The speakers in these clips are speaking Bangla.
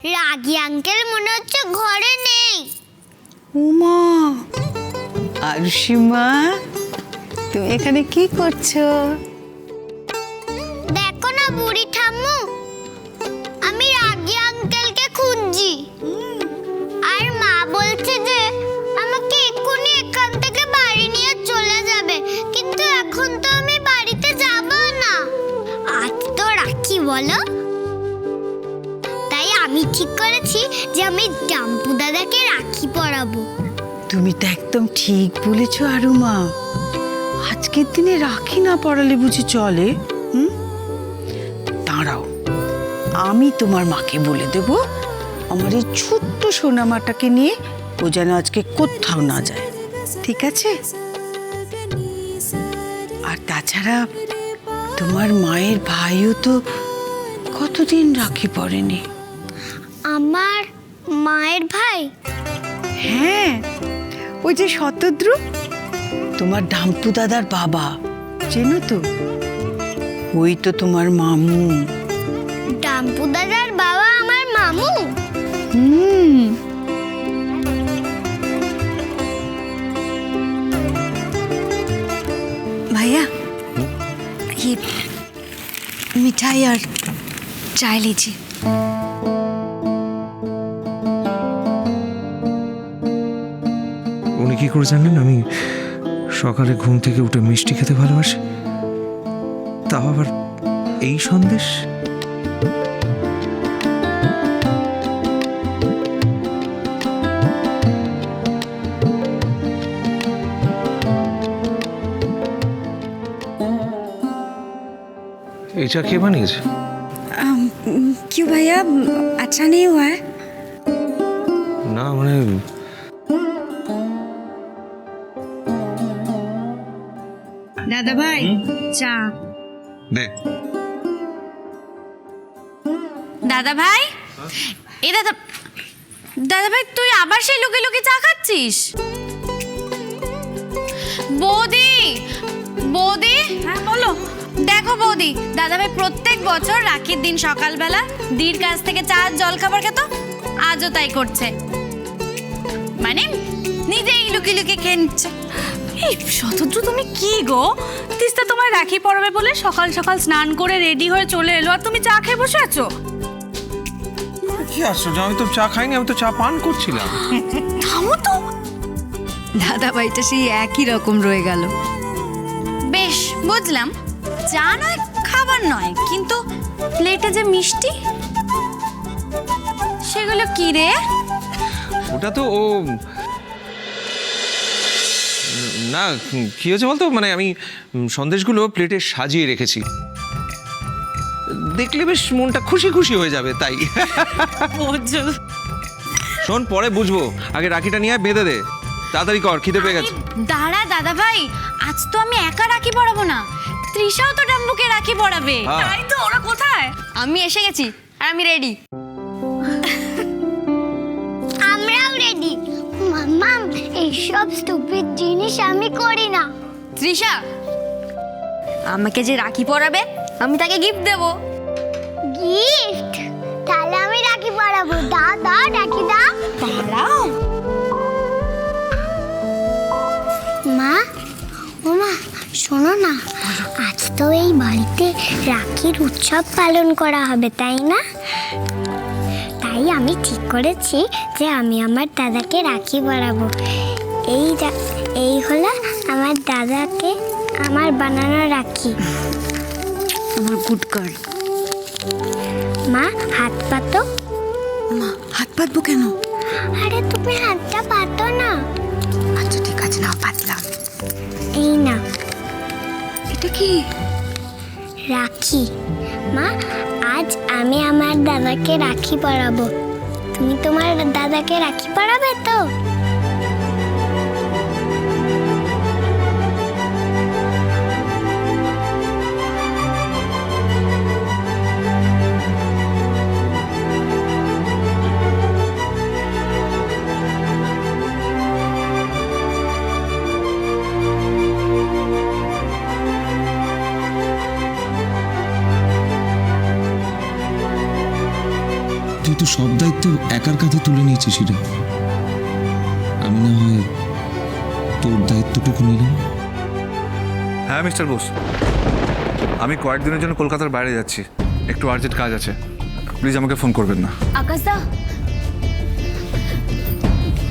রাগী আঙ্কেল মনে হচ্ছে ঘরে নেই। উমা, আরুষিমা, তুমি এখানে কি করছো? দেখো না বুড়ি ঠাম্মু, আমি রাগী আঙ্কেলকে খুঁজছি। আর মা বলছে যে আমাকে এক্ষুনি এখান থেকে বাড়ি নিয়ে চলে যাবে, কিন্তু এখন তো আমি বাড়িতে যাব না। আজ তো রাখি বলো, তাই আমি ঠিক করেছি যে আমি ডাম্পু দাদাকে রাখি পরাবো। তুমি তো একদম ঠিক বলেছো আরুমা, আজকের দিনে রাখি না পড়ালে বুঝি চলে? দাঁড়াও, আমি তোমার মাকে বলে দেব আমার এই ছোট্ট সোনামাটাকে নিয়ে ও যেন আজকে কোথাও না যায়, ঠিক আছে? আর তাছাড়া তোমার মায়ের ভাইও তো কতদিন রাখি পড়েনি। আমার মায়ের ভাই? হ্যাঁ, ওই যে শতদ্রু, তোমার ডাম্পু দাদার বাবা, চেনো তো? ওই তো তোমার মামু। ডাম্পু দাদার বাবা আমার মামু? भैया ये मिठाई और चाय लीजिए। উনি কি করে জানলেন আমি সকালে ঘুম থেকে উঠে মিষ্টি খেতে ভালোবাসি? তাও আবার এই সন্দেশ? এই চা কে বানিয়েছে? क्यों भैया, अच्छा नहीं हुआ है? না মানে दादा भाई चा। দে। দাদা ভাই, এই দাদা দাদা ভাই, তুই আবার সেই লুকিয়ে লুকিয়ে চা খাচ্ছিস? বৌদি, বৌদি, হ্যাঁ বলো। দেখো বৌদি, দাদা ভাই প্রত্যেক বছর রাখির দিন সকালবেলা দির কাছ থেকে চা জল খাবার খেত, আজও তাই করছে, মানে নিজেই লুকিয়ে লুকিয়ে খেয়ে নিচ্ছে। এই শতদ্রু, তুমি কি গো? তিস্তা তোমায় রাখি পরাবে বলে সকাল সকাল স্নান করে রেডি হয়ে চলে এলো, আর তুমি চা খেয়ে বসে আছো? কি আশ্চর্য, আমি তো চা খাইনি, আমি তো চা পান করছিলাম। থামো তো। दादा भाईটা সেই একই রকম রয়ে গেল। বেশ, বুঝলাম, চা নয় খাবার নয়, কিন্তু প্লেটে যে মিষ্টি, সেগুলো কি রে? ওটা তো ও না, কি হয়েছে বলতো, মানে আমি সন্দেশগুলো প্লেটে সাজিয়ে রেখেছি, দেখলে বেশ মনটা খুশি খুশি হয়ে যাবে, তাই। শোন, পরে বুঝবো, আগে রাখিটা নিয়ে বেঁধে দে, তাড়াতাড়ি কর, খিদে পেয়ে গেছে। দাঁড়া দাদা ভাই, আজ তো আমি একা রাখি পরাবো না, তৃষাও তো ডাম্বুকে রাখি পরাবে। হ্যাঁ। তাই তো, ওরা কোথায়? আমি এসে গেছি আর আমি রেডি। আমরাও রেডি। মাম্মাম, এইসব স্টুপিড জিনিস আমি করি না। তৃষা, আমাকে যে রাখি পরাবে আমি তাকে গিফট দেব। গিফট? তাহলে আমি রাখি পরাবো। দাও দাও, রাখি দাও। দাঁড়াও। মা, ও মা, শোনো না, আজ তো এই বাড়িতে রাখির উৎসব পালন করা হবে, তাই না? তাই আমি ঠিক করেছি যে আমি আমার দাদাকে রাখি পরাবো। এই হলো আমার দাদাকে আমার বানানো রাখি। আমার গুড গার্ল। মা, হাত পাতো। মা, হাত পাতবো কেন? আরে তুমি হাতটা পাতো না। আচ্ছা ঠিক আছে, নাও পাতলাম। এই না, এটা কি? রাখি। মা, আজ আমি আমার দাদাকে রাখি পরাবো। তুমি তোমার দাদাকে রাখি পরাবে তো? তুই তো সব দায়িত্ব একার কাঁধে তুলে নিয়েছিস রে। আমি না হয় তোর দায়িত্বটুকু নিলাম। হ্যাঁ মিস্টার বোস, আমি কয়েকদিনের জন্য কলকাতার বাইরে যাচ্ছি, একটু আর্জেন্ট কাজ আছে, প্লিজ আমাকে ফোন করবেন না। আকাশদা,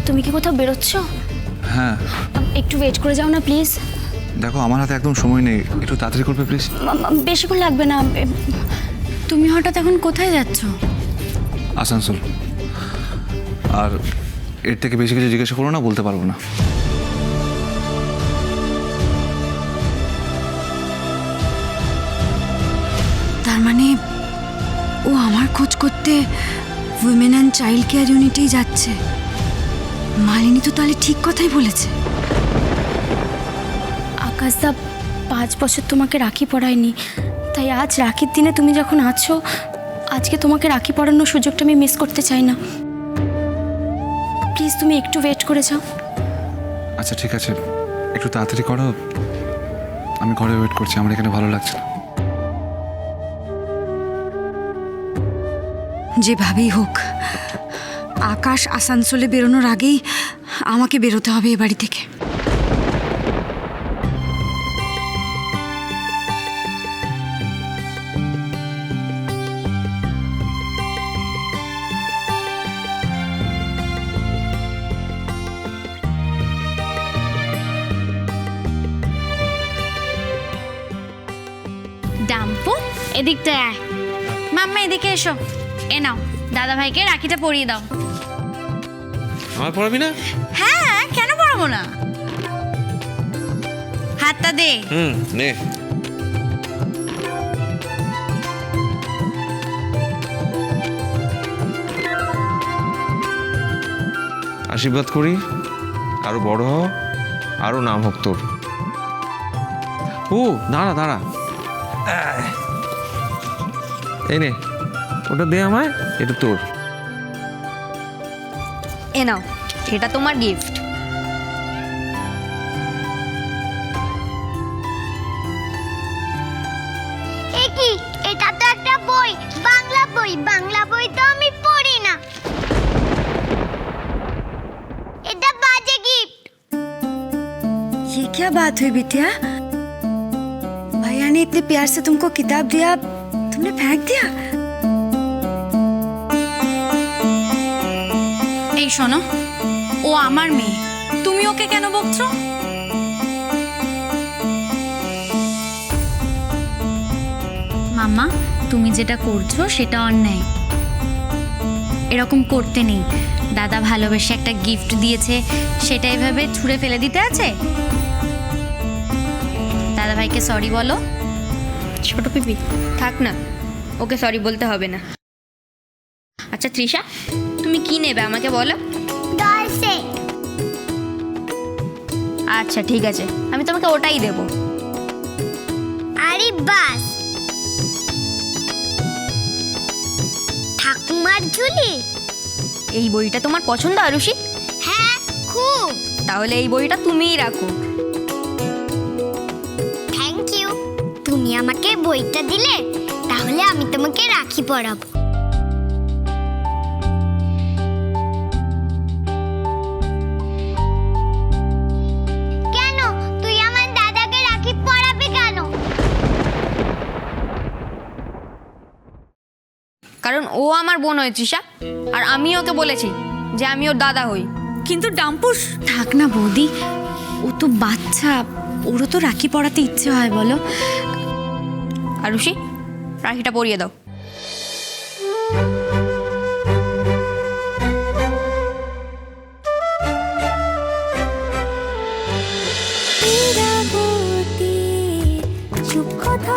তুমি কি কোথাও বেরোচ্ছ? হ্যাঁ একটু ওয়েট করে যাও না প্লিজ। দেখো আমার হাতে একদম সময় নেই, একটু তাড়াতাড়ি করবে প্লিজ। বেশিক্ষণ লাগবে না। তুমি হঠাৎ এখন কোথায় যাচ্ছ? আসানসোল। আর এর থেকে বেশি কিছু জিজ্ঞাসা করো না, বলতে পারবো না। তার মানে ও আমার খোঁজ করতে উইমেন অ্যান্ড চাইল্ড কেয়ার ইউনিটেই যাচ্ছে। মালিনী তো তাহলে ঠিক কথাই বলেছে। আকাশদা 5 বছর তোমাকে রাখি পরায়নি, তাই আজ রাখির দিনে তুমি যখন আছো, আজকে তোমাকে রাখি পরানোর সুযোগটা আমি মিস করতে চাই না। প্লিজ তুমি একটু ওয়েট করে যাও। আচ্ছা ঠিক আছে, একটু তাড়াতাড়ি করো, আমি ঘরে ওয়েট করছি, আমার এখানে ভালো লাগছে না। যেভাবেই হোক আকাশ আসানসোলে বেরোনোর আগেই আমাকে বেরোতে হবে এ বাড়ি থেকে। ডাম্পু, এদিকটা আয়। মাম্মা এদিকে এসো। এ নাও, দাদা ভাইকে রাখিটা পরিয়ে দাও। আমার পড়াবি না? হ্যাঁ, কেন পরাবো না? হাতটা দে। নে। আশীর্বাদ করি, আরো বড় হও, আরো নাম হোক তোর। ও দাঁড়া দাঁড়া, এই নে, ওটা দে আমায়, এটা তোর। এ নাও, এটা তোমার গিফট। এ কি? এটা তো একটা বই, বাংলা বই। বাংলা বই তো আমি পড়ি না। এটা বাজে গিফট। ये क्या बात हुई बिटिया? भैया ने इतने प्यार से तुमको किताब दिया, तुमने फेंक दिया? এই শোনো, ও আমার মেয়ে, তুমি ওকে কেন বকছো? মাম্মা, তুমি যেটা করছো সেটা অন্যায়। এরকম করতে নেই। দাদা ভালোবেসে একটা গিফট দিয়েছে, সেটা এভাবে ছুঁড়ে ফেলে দিতে আছে? দাদা ভাইকে সরি বলো। ছোট পিপি থাক না, ওকে সরি বলতে হবে না। আচ্ছা তৃষা, তুমি কি নেবে আমাকে বলো। Doll set. আচ্ছা ঠিক আছে, আমি তোমাকে ওটাই দেবো। আরে বাস, ঠাকুমার ঝুলি। এই বইটা তোমার পছন্দ আরুষি? হ্যাঁ, খুব। তাহলে এই বইটা তুমিই রাখো। Thank you. তুমি আমাকে বইটা দিলে, তাহলে আমি তোমাকে রাখি পরাবো। কেন তুই আমার দাদাকে রাখি পরাবি কেন? কারণ ও আমার বোন হয় তৃষা, আর আমি ওকে বলেছি যে আমি ওর দাদা হই। কিন্তু ডাম্পুস, থাক না বৌদি, ও তো বাচ্চা, ওরও তো রাখি পরাতে ইচ্ছে হয় বলো। আরুষি, রাখিটা পরিয়ে দাও। চুপ কথা